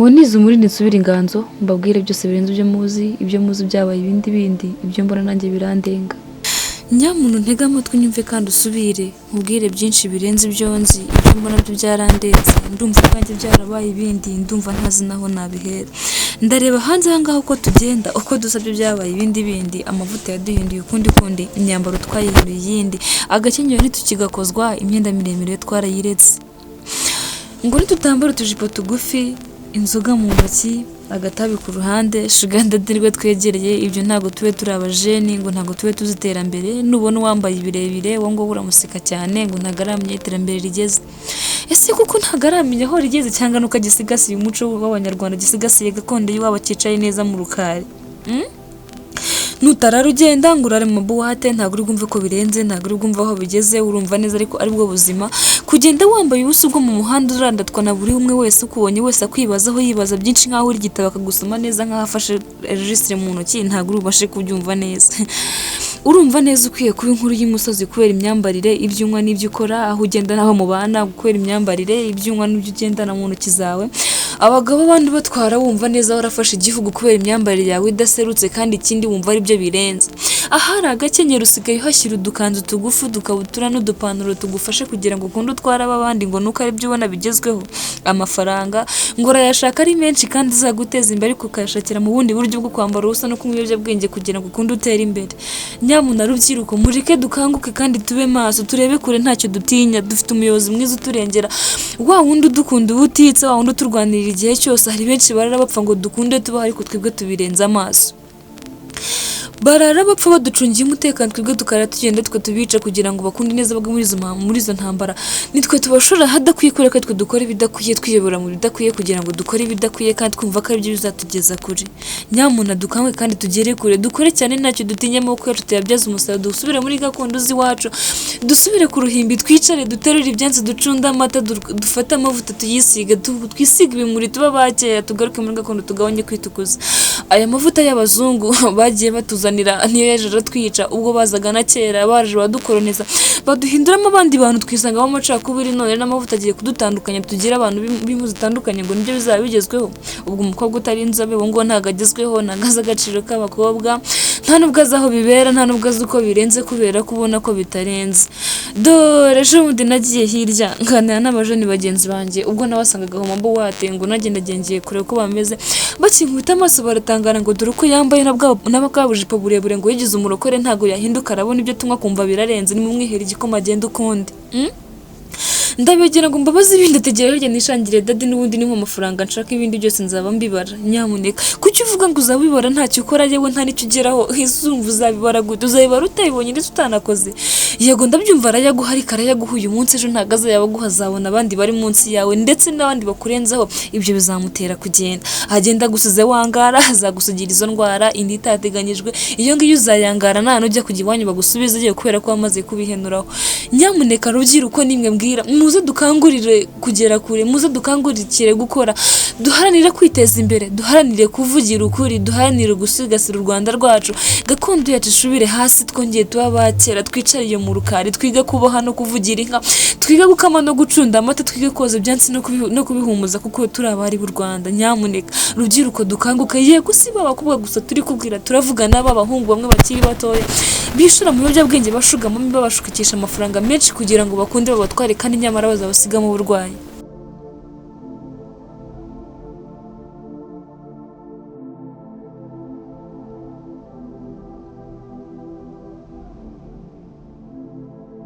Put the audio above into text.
Munize umurindi nsubira inganzo mbabwire byose birenze ibyo muzi byabaye ibindi ibyo mbona nanjye birandenga. Nyamuntu ntega amatwi nyumve kandi usubire nkubwire byinshi birenze ibyo nzi ibyo mbona byo byarandenze ndumva kandi byarabaye ibindi ndumva ntazi naho nabihera. Ndareba hanze ahangaho uko tugenda uko dusabye byabaye ibindi amavuta yaduhinduye ukundi imyambaro twayihinduye iyindi agakenyero ntitukigakozwa imyenda miremire twarayiretse ngo nitutambara utujipo tugufi inzoga mu ntoki agatabi ku ruhande shuganda dirwe twegereye ibyo ntago tube turi abajeni ngo ntago tube tuziterambere nubona wambaye ibirebire wo ngo buramuseka cyane ngo ntagaramye iterambere rigeze. Ese kuko ntagaramye aho rigeze cyangwa nuko gisigasiye umuco w'abanyarwanda gisigasiye gakondo y'wabo cyicaye neza mu rukari. Nutarara ugenda ngo urare mu buwate ntago uri bwumve ko birenze ntago uri bwumve aho bigeze urumva neza ariko ari bwo buzima kugenda wambaye ubusa bwo mu muhanda urandatwa na buri umwe wese ukubonye wese akwibazaho yibaza byinshi nkaho uri gitaba akagusoma neza nkaho afashe registre mu ntoki ntago uri bubashe kubyumva neza. Urumva neza ukwiye kuba inkuru y'umusozi kubera imyambarire ibyunywa n'ibyo ukora aho ugenda naho mubana kubera imyambarire ibyunywa n'ibyo ugendana mu ntoki zawe. Abagabo bandi batwara wumva neza warafashe igihugu kubera imyambarire yawe idaserutse kandi ikindi wumva ari byo birenze. Ahari agakenyero usigaye uhashyira udukanzu tugufu dukabutura n'udupantaro tugufashe kugira ngo ukunde utwara abandi ngo nuko ari byo ubona bigezweho amafaranga ngo urayashaka ari menshi kandi azaguteza imbere ariko ukayashakira mu bundi buryo bwo kwambara ubusa no kunywa ibiyobyabwenge kugira ngo ukunde utere imbere. Nyamuna rubyiruko mureke dukanguke kandi tube maso turebe kure ntacyo dutinya dufite umuyobozi mwiza uturengera wa wundi udukunda ubutitse wa wundi uturwanirira igihe cyose. Hari benshi barara bapfa ngo dukunde tubaho ariko twebwe tubirenza amaso barara bapfa baducungiye umutekano twebwe tukara tugenda twe tubica kugira ngo bakunde neza bagwe muri izo ntambara nitwe tubashora hadakwiye kureka twe dukora ibidakwiye twiyobora mu bidakwiye kugira ngo dukore ibidakwiye kandi twumva ko ari byo bizatugeza kure. Nyamuna dukanwe kandi tugere kure dukore cyane ntacyo dutinya amaboko yacu tuyabyaza umusaruro dusubire muri gakondo z'iwacu dusubire ku ruhimbi twicare duterure ibyansi ducunda amata dufate amavuta tuyisiga twisiga ibimuri tuba bakeya tugaruke muri gakondo tugabanye kwitukuza. Aya mavuta y'abazungu bagiye batuzanira niyo yaje twica ubwo bazaga na kera baje badukoloniza baduhinduramo abandi bantu twisanga mu macakubiri none n'amavuta agiye kudutandukanya tugira abantu b'impu zitandukanye ngo nibyo bizaba bigezweho. Ubwo umukobwa utari inzobe wo ngo ntagagezweho nagaza agaciro k'abakobwa nta nubwo azaho bibera nta nubwo azi uko birenze kubera kubona ko bitarenze. Dore ejo bundi nagiye hirya nganira n'abajeni bagenzi banjye ubwo nabasangaga mu mbo watengo nagendagengiye kure ko bameze bakinkubita amaso baratangara ngo dore uko yambaye n'abakabujipo burebure ngo yigize umurokore ntago yahinduka arabona ibyo tunywa kumva birarenze ni mumwihera igikoma agenda ukundi. Ndabegera ngo mbabaze ibindi ategera hirya nishangire dadi n'ubundi ni amafaranga nshaka ibindi byose nzaba mbibara. Nyamuneka kuki uvuga ngo uzabibara ntacyo ukora yewe nta nicyo ugeraho izumva uzabibara gute uzabibara utayibonye ndetse utanakoze. Yego ndabyumva arayaguha ariko arayaguha uyu munsi ejo ntagaza yabaguha azabona abandi bari munsi yawe ndetse n'abandi bakurenzaho ibyo bizamutera kugenda agenda gusize wangara azagusugira izo ndwara indi itateganyijwe iyo ngiyo uzayangara nta nujya kujya iwanyu bagusubiza igiye kubera ko wamaze kubihenuraho. Nyamuneka rubyiruko nimwe mbwira muze dukangurire kugera kure muze dukangurikire gukora duharanire kwiteza imbere duharanire kuvugira ukuri duharanire gusigasira u Rwanda rwacu gakondo yacu ishubire hasi twongeye tuba bakera twicariye mu rukari twiga kuboha no kuvugira inka twiga gukama no gucunda amata twiga koza ibyansi no kubihumuza kuko turi abari b'u Rwanda. Nyamuneka rubyiruko dukanguke yego si babakobwa gusa turi kubwira turavugana b'abahungu bamwe bakiri batoya bishura mu biyobyabwenge bashugamo babashukikisha amafaranga menshi kugira ngo bakunde babatware kandi nyamara bazabasiga mu burwayi.